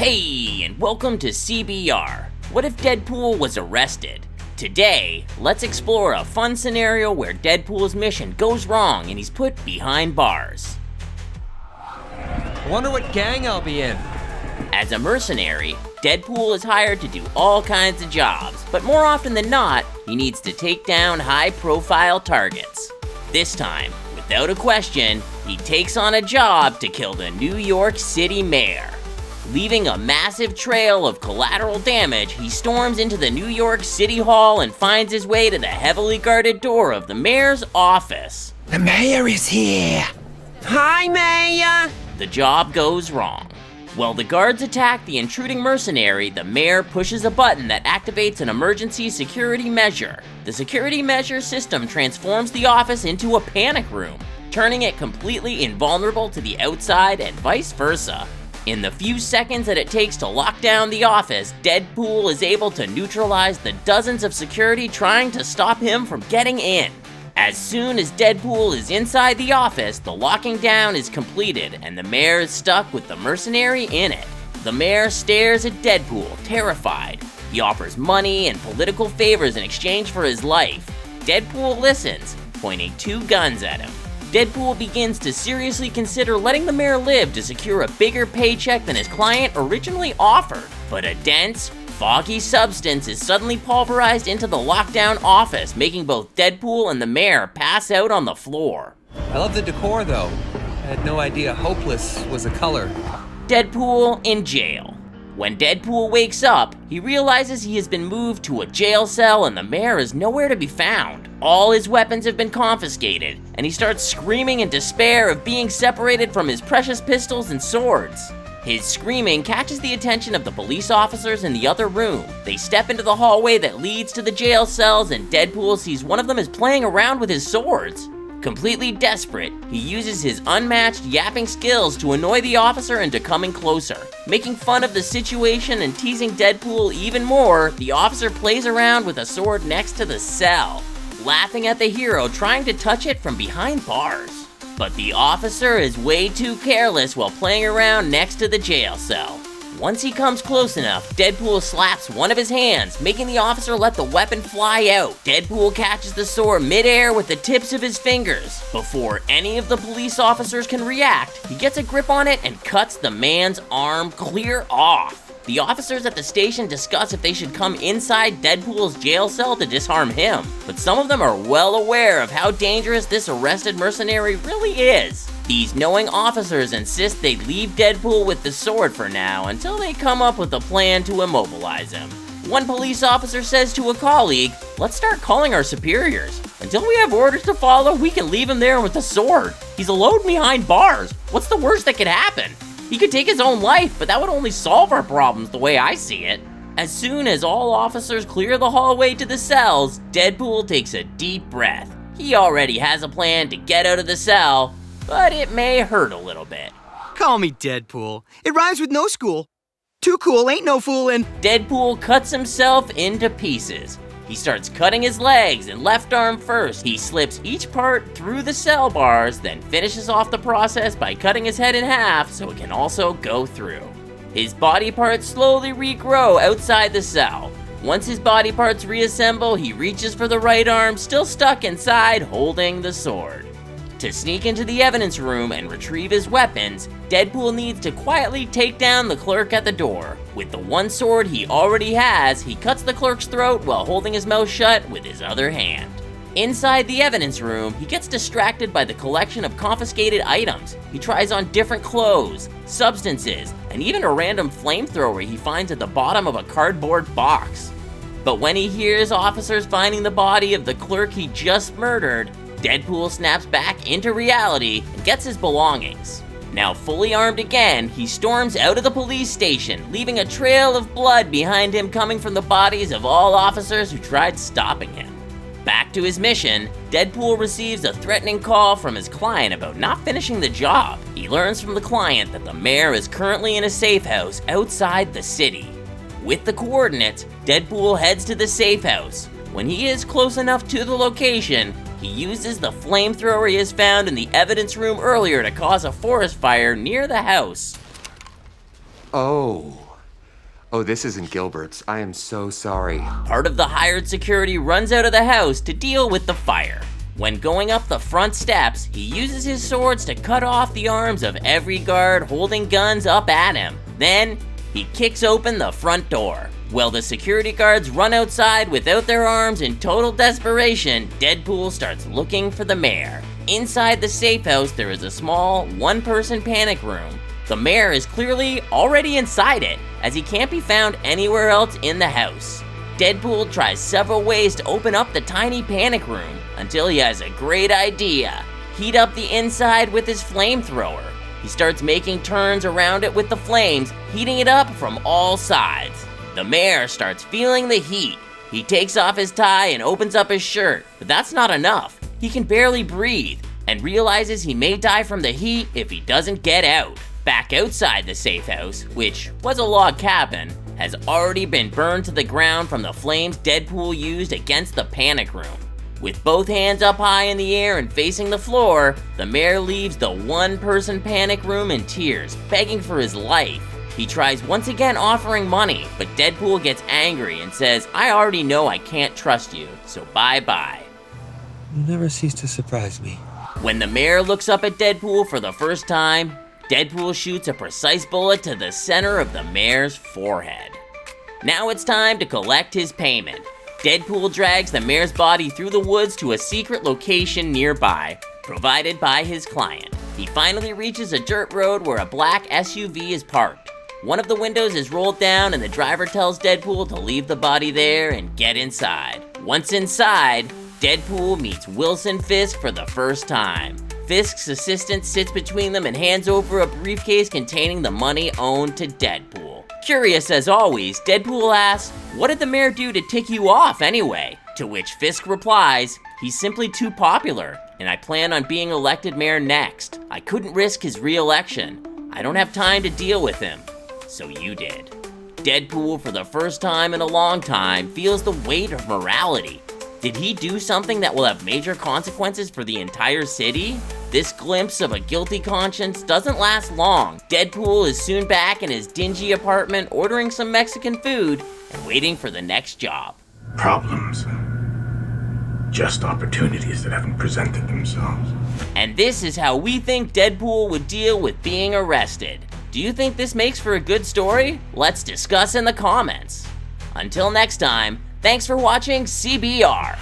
Hey, and welcome to CBR. What if Deadpool was arrested? Today, let's explore a fun scenario where Deadpool's mission goes wrong and he's put behind bars. I wonder what gang I'll be in. As a mercenary, Deadpool is hired to do all kinds of jobs, but more often than not, he needs to take down high-profile targets. This time, without a question, he takes on a job to kill the New York City mayor. Leaving a massive trail of collateral damage, he storms into the New York City Hall and finds his way to the heavily guarded door of the mayor's office. The mayor is here. Hi, Mayor. The job goes wrong. While the guards attack the intruding mercenary, the mayor pushes a button that activates an emergency security measure. The security measure system transforms the office into a panic room, turning it completely invulnerable to the outside and vice versa. In the few seconds that it takes to lock down the office, Deadpool is able to neutralize the dozens of security trying to stop him from getting in. As soon as Deadpool is inside the office, the locking down is completed and the mayor is stuck with the mercenary in it. The mayor stares at Deadpool, terrified. He offers money and political favors in exchange for his life. Deadpool listens, pointing two guns at him. Deadpool begins to seriously consider letting the mayor live to secure a bigger paycheck than his client originally offered. But a dense, foggy substance is suddenly pulverized into the lockdown office, making both Deadpool and the mayor pass out on the floor. I love the decor though. I had no idea hopeless was a color. Deadpool in jail. When Deadpool wakes up, he realizes he has been moved to a jail cell and the mayor is nowhere to be found. All his weapons have been confiscated, and he starts screaming in despair of being separated from his precious pistols and swords. His screaming catches the attention of the police officers in the other room. They step into the hallway that leads to the jail cells, and Deadpool sees one of them is playing around with his swords. Completely desperate, he uses his unmatched yapping skills to annoy the officer into coming closer. Making fun of the situation and teasing Deadpool even more, the officer plays around with a sword next to the cell, laughing at the hero trying to touch it from behind bars. But the officer is way too careless while playing around next to the jail cell. Once he comes close enough, Deadpool slaps one of his hands, making the officer let the weapon fly out. Deadpool catches the sword midair with the tips of his fingers. Before any of the police officers can react, he gets a grip on it and cuts the man's arm clear off. The officers at the station discuss if they should come inside Deadpool's jail cell to disarm him, but some of them are well aware of how dangerous this arrested mercenary really is. These knowing officers insist they leave Deadpool with the sword for now until they come up with a plan to immobilize him. One police officer says to a colleague, "Let's start calling our superiors. Until we have orders to follow, we can leave him there with the sword. He's alone behind bars. What's the worst that could happen? He could take his own life, but that would only solve our problems the way I see it." As soon as all officers clear the hallway to the cells, Deadpool takes a deep breath. He already has a plan to get out of the cell, but it may hurt a little bit. Call me Deadpool. It rhymes with no school. Too cool, ain't no foolin'. Deadpool cuts himself into pieces. He starts cutting his legs and left arm first. He slips each part through the cell bars, then finishes off the process by cutting his head in half so it can also go through. His body parts slowly regrow outside the cell. Once his body parts reassemble, he reaches for the right arm, still stuck inside, holding the sword. To sneak into the evidence room and retrieve his weapons, Deadpool needs to quietly take down the clerk at the door. With the one sword he already has, he cuts the clerk's throat while holding his mouth shut with his other hand. Inside the evidence room, he gets distracted by the collection of confiscated items. He tries on different clothes, substances, and even a random flamethrower he finds at the bottom of a cardboard box. But when he hears officers finding the body of the clerk he just murdered, Deadpool snaps back into reality and gets his belongings. Now fully armed again, he storms out of the police station, leaving a trail of blood behind him coming from the bodies of all officers who tried stopping him. Back to his mission, Deadpool receives a threatening call from his client about not finishing the job. He learns from the client that the mayor is currently in a safe house outside the city. With the coordinates, Deadpool heads to the safe house. When he is close enough to the location, he uses the flamethrower he has found in the evidence room earlier to cause a forest fire near the house. Oh, Oh, this isn't Gilbert's. I am so sorry. Part of the hired security runs out of the house to deal with the fire. When going up the front steps, he uses his swords to cut off the arms of every guard holding guns up at him. Then, he kicks open the front door. While the security guards run outside without their arms in total desperation, Deadpool starts looking for the mayor. Inside the safe house, there is a small, one-person panic room. The mayor is clearly already inside it, as he can't be found anywhere else in the house. Deadpool tries several ways to open up the tiny panic room, until he has a great idea. Heat up the inside with his flamethrower. He starts making turns around it with the flames, heating it up from all sides. The mayor starts feeling the heat. He takes off his tie and opens up his shirt, but that's not enough. He can barely breathe, and realizes he may die from the heat if he doesn't get out. Back outside the safe house, which was a log cabin, has already been burned to the ground from the flames Deadpool used against the panic room. With both hands up high in the air and facing the floor, the mayor leaves the one-person panic room in tears, begging for his life. He tries once again offering money, but Deadpool gets angry and says, "I already know I can't trust you, so bye-bye." You never cease to surprise me. When the mayor looks up at Deadpool for the first time, Deadpool shoots a precise bullet to the center of the mayor's forehead. Now it's time to collect his payment. Deadpool drags the mayor's body through the woods to a secret location nearby, provided by his client. He finally reaches a dirt road where a black SUV is parked. One of the windows is rolled down and the driver tells Deadpool to leave the body there and get inside. Once inside, Deadpool meets Wilson Fisk for the first time. Fisk's assistant sits between them and hands over a briefcase containing the money owed to Deadpool. Curious as always, Deadpool asks, "What did the mayor do to tick you off anyway?" To which Fisk replies, "He's simply too popular, and I plan on being elected mayor next. I couldn't risk his re-election. I don't have time to deal with him. So you did." Deadpool, for the first time in a long time, feels the weight of morality. Did he do something that will have major consequences for the entire city? This glimpse of a guilty conscience doesn't last long. Deadpool is soon back in his dingy apartment ordering some Mexican food and waiting for the next job. Problems. Just opportunities that haven't presented themselves. And this is how we think Deadpool would deal with being arrested. Do you think this makes for a good story? Let's discuss in the comments. Until next time, thanks for watching CBR.